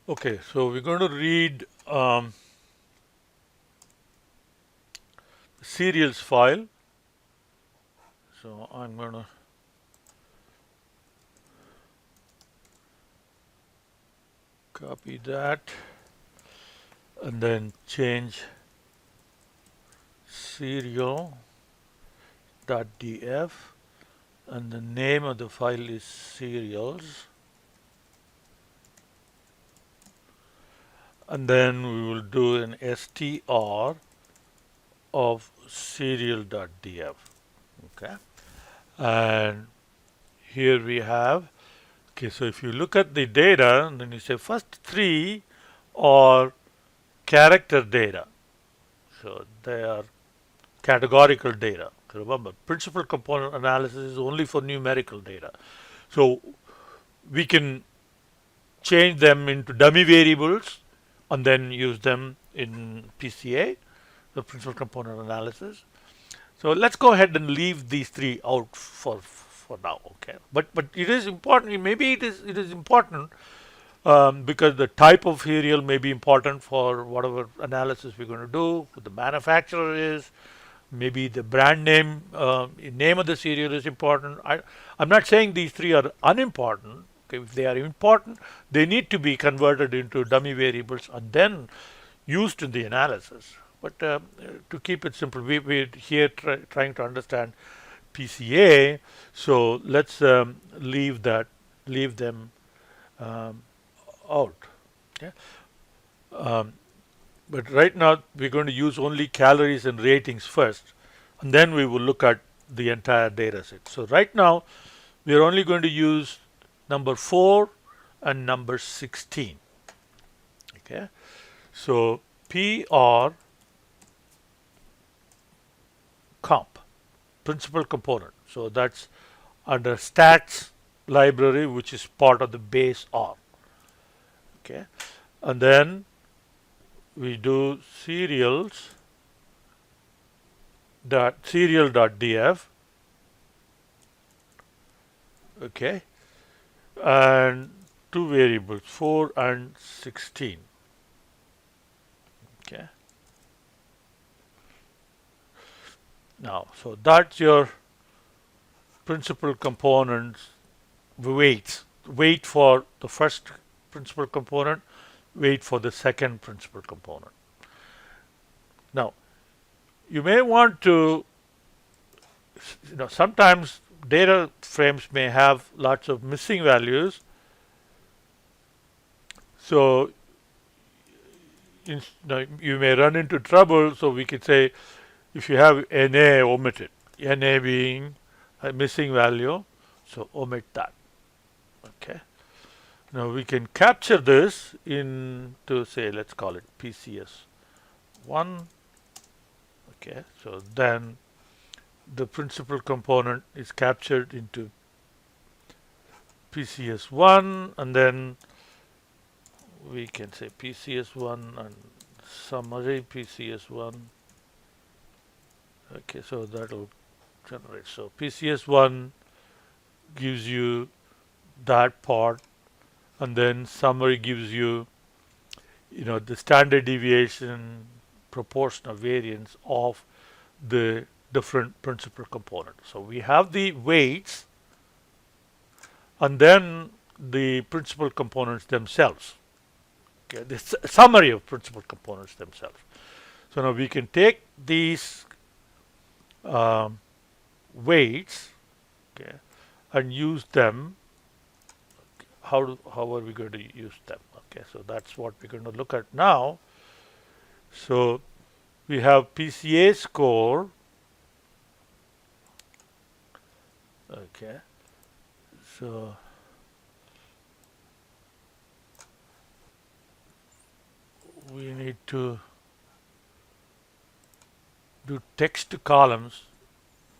Okay, so we're going to read serials file. So I'm going to copy that and then change serial.df, and the name of the file is serials, and then we will do an str of serial.df. Okay, and here we have, okay, so if you look at the data, and then you say first three are character data. So they are categorical data. Remember, principal component analysis is only for numerical data. So we can change them into dummy variables and then use them in PCA, the principal component analysis. So let's go ahead and leave these three out for now. Okay, but it is important. Maybe it is important because the type of serial may be important for whatever analysis we're going to do. Who the manufacturer is, maybe the brand name of the serial is important. I'm not saying these three are unimportant. Okay, if they are important, they need to be converted into dummy variables and then used in the analysis. But to keep it simple, we're here trying to understand PCA. So let's leave them um, out. Okay? Um, but right now we're going to use only calories and ratings first, and then we will look at the entire data set. So right now we are only going to use number 4 and number 16. Okay, so PR comp, principal component. So that's under stats library, which is part of the base R. Okay, and then we do serial.df. Okay, and two variables 4 and 16. Okay, now so that's your principal components weights. Weight for the first principal component, weight for the second principal component. Now you may want to, sometimes data frames may have lots of missing values. So you may run into trouble. So we could say if you have NA omitted, NA being a missing value, so omit that. Okay. Now we can capture this into, say, let's call it PCS1. Okay. So then the principal component is captured into PCS1, and then we can say PCS1 and summary PCS1. Okay, so that will generate. So PCS1 gives you that part, and then summary gives you, the standard deviation, proportional variance of the different principal components. So we have the weights and then the principal components themselves. Okay, the summary of principal components themselves. So now we can take these um, weights, okay, and use them. How are we going to use them? Okay, so that's what we're going to look at now. So we have PCA score. Okay, so we need to do text columns.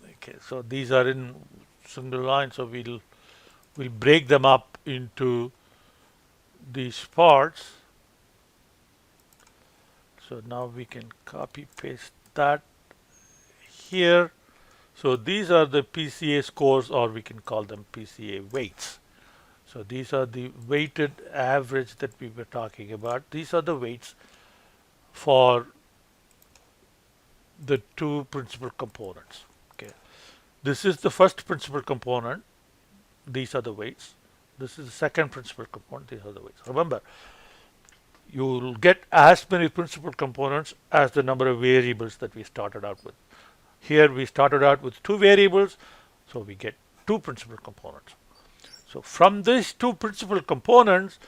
Okay, so these are in single line, so we'll break them up into these parts. So now we can copy paste that here. So these are the PCA scores, or we can call them PCA weights. So these are the weighted average that we were talking about. These are the weights for the two principal components. Okay, this is the first principal component. These are the weights. This is the second principal component. These are the weights. Remember, you will get as many principal components as the number of variables that we started out with. Here we started out with two variables, so we get two principal components. So from these two principal components,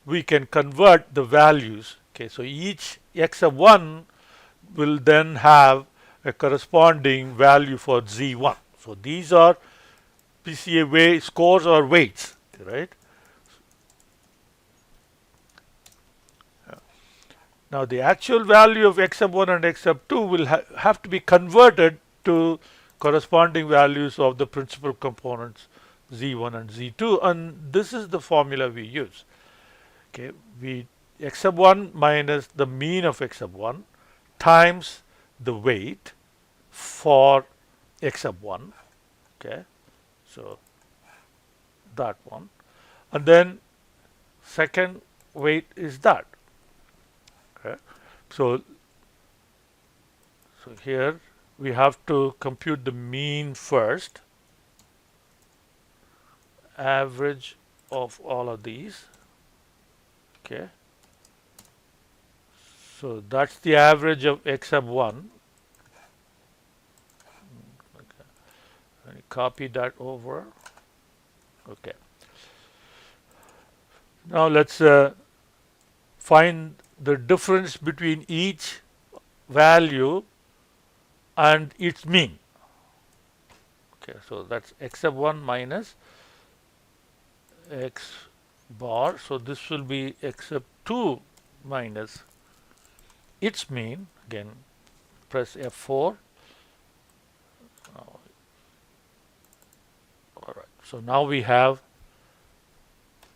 we can convert the values. Okay, so each x of 1 will then have a corresponding value for z1. So these are PCA scores or weights, right? Now the actual value of x sub 1 and x sub 2 will have to be converted to corresponding values of the principal components z1 and z2, and this is the formula we use. Okay, x sub 1 minus the mean of x sub 1 times the weight for x sub 1. Okay, so that one, and then second weight is that. Okay, so here we have to compute the mean first, average of all of these. Okay, so that's the average of x sub 1. Okay, and copy that over. Okay, now let's find the difference between each value and its mean. Okay, so that's x sub 1 minus x bar. So this will be x sub 2 minus its mean. Again, press F4. All right. So now we have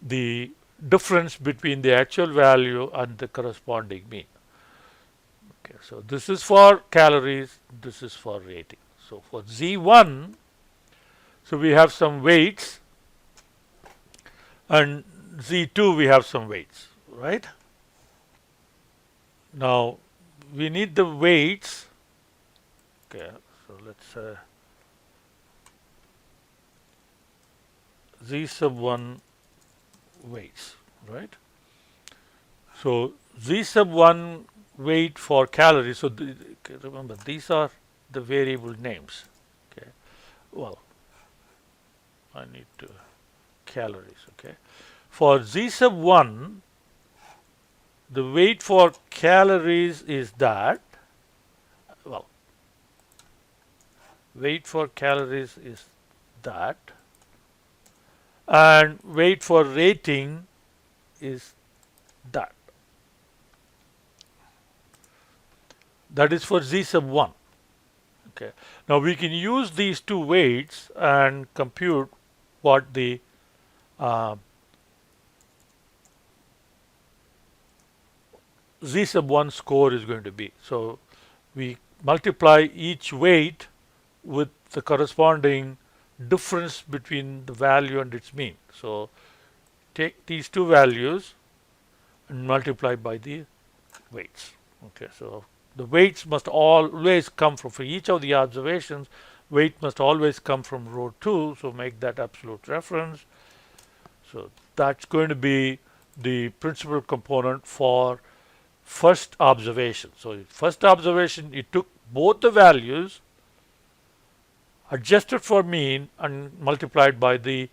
the difference between the actual value and the corresponding mean. Okay, so this is for calories, this is for rating. So for Z1, so we have some weights, and Z2 we have some weights, right? Now we need the weights. Okay, so let's Z sub 1 weights, right? So Z sub 1 weight for calories. So remember, these are the variable names. Okay, well, I need to calories. Okay, for Z sub 1, the weight for calories is that. Well, weight for calories is that, and weight for rating is that. That is for Z sub 1. Okay. Now we can use these two weights and compute what the Z sub 1 score is going to be. So we multiply each weight with the corresponding difference between the value and its mean. So take these two values and multiply by the weights. Okay, so the weights must always come from, for each of the observations, weight must always come from row 2, so make that absolute reference. So that's going to be the principal component for first observation. So first observation, it took both the values, adjusted for mean, and multiplied by the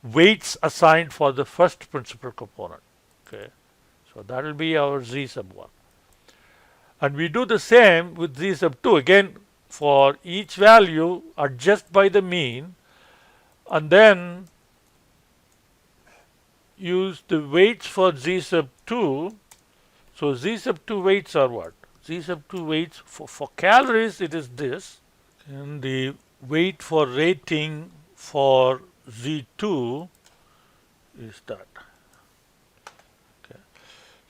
weights assigned for the first principal component. Okay, so that will be our Z sub 1. And we do the same with Z sub 2. Again, for each value, adjust by the mean, and then use the weights for Z sub 2. So Z sub 2 weights are what? Z sub 2 weights for calories, it is this, and the weight for rating for Z2 is that. Okay.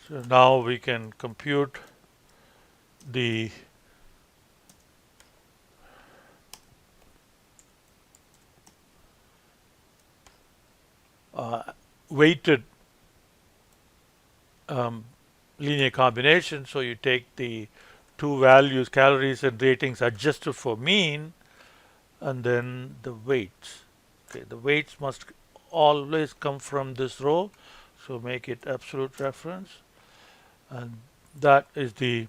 So now we can compute the weighted linear combination. So you take the two values, calories and ratings adjusted for mean, and then the weights. Okay, the weights must always come from this row, so make it absolute reference, and that is the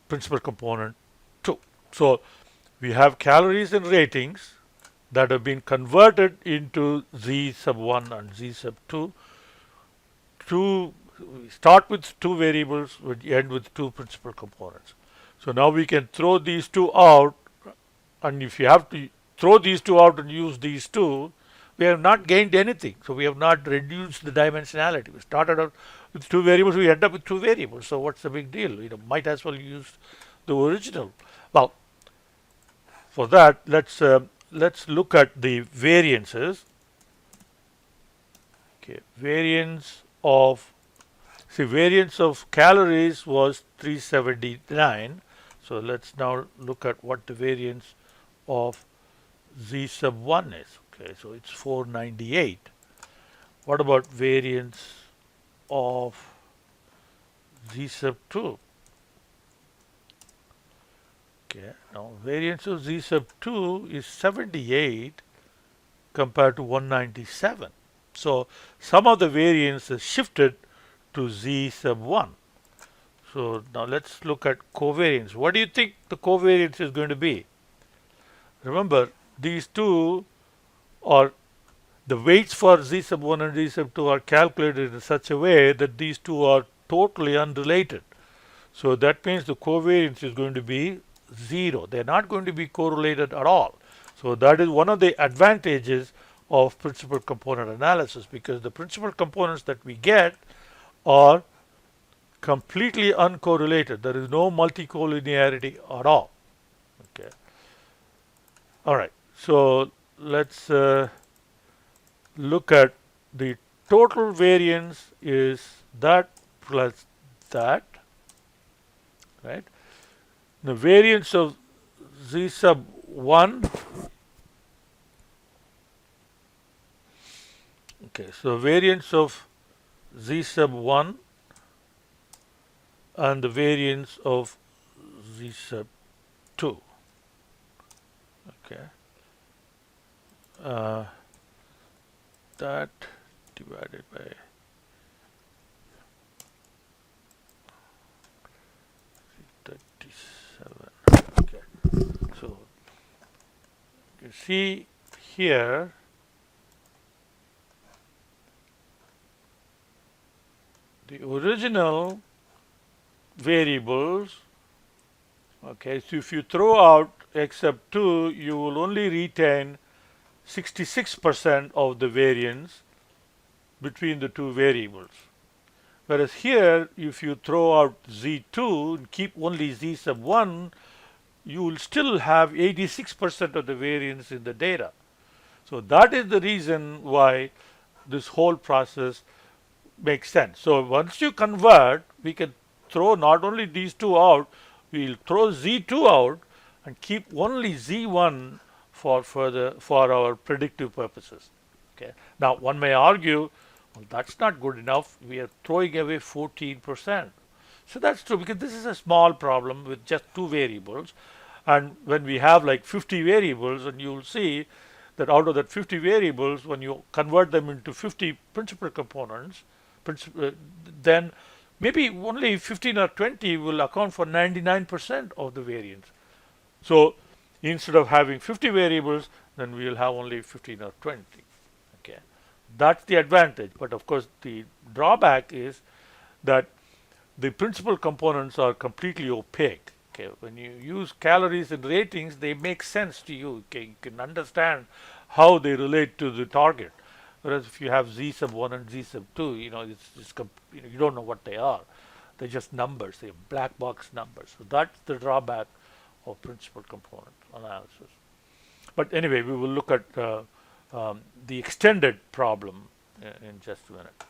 principal component 2. So we have calories and ratings that have been converted into Z sub 1 and Z sub 2. We start with two variables, we end with two principal components. So now we can throw these two out, and if you have to throw these two out and use these two, we have not gained anything. So we have not reduced the dimensionality. We started out with two variables, we end up with two variables. So what's the big deal? Might as well use the original. Well, for that, let's look at the variances. Okay, variance of calories was 379. So let's now look at what the variance of Z sub 1 is. Okay, so it's 498. What about variance of Z sub 2? Okay, now variance of Z sub 2 is 78 compared to 197. So some of the variance is shifted to Z sub 1. So now let's look at covariance. What do you think the covariance is going to be? Remember, these two are the weights for Z sub 1 and Z sub 2 are calculated in such a way that these two are totally unrelated. So that means the covariance is going to be 0. They're not going to be correlated at all. So that is one of the advantages of principal component analysis, because the principal components that we get are completely uncorrelated. There is no multicollinearity at all. Okay. All right. So let's look at the total variance is that plus that, right? The variance of Z sub 1. Okay, so variance of Z sub 1 and the variance of Z sub 2. Okay. That divided by okay. So you see here the original variables. Okay, so if you throw out x sub 2, you will only retain 66% of the variance between the two variables. Whereas here, if you throw out Z2 and keep only Z sub 1, you will still have 86% of the variance in the data. So that is the reason why this whole process makes sense. So once you convert, we can throw not only these two out, we'll throw Z2 out and keep only Z1 for our predictive purposes. Okay. Now one may argue, well, that's not good enough. We are throwing away 14%. So that's true, because this is a small problem with just two variables. And when we have like 50 variables, and you'll see that out of that 50 variables, when you convert them into 50 principal components, then maybe only 15 or 20 will account for 99% of the variance. So instead of having 50 variables, then we will have only 15 or 20. Okay, that's the advantage. But of course, the drawback is that the principal components are completely opaque. Okay, when you use calories and ratings, they make sense to you. Okay, you can understand how they relate to the target. Whereas if you have Z sub 1 and Z sub 2, you don't know what they are. They're just numbers. They're black box numbers. So that's the drawback of principal component analysis. But anyway, we will look at the extended problem in just a minute.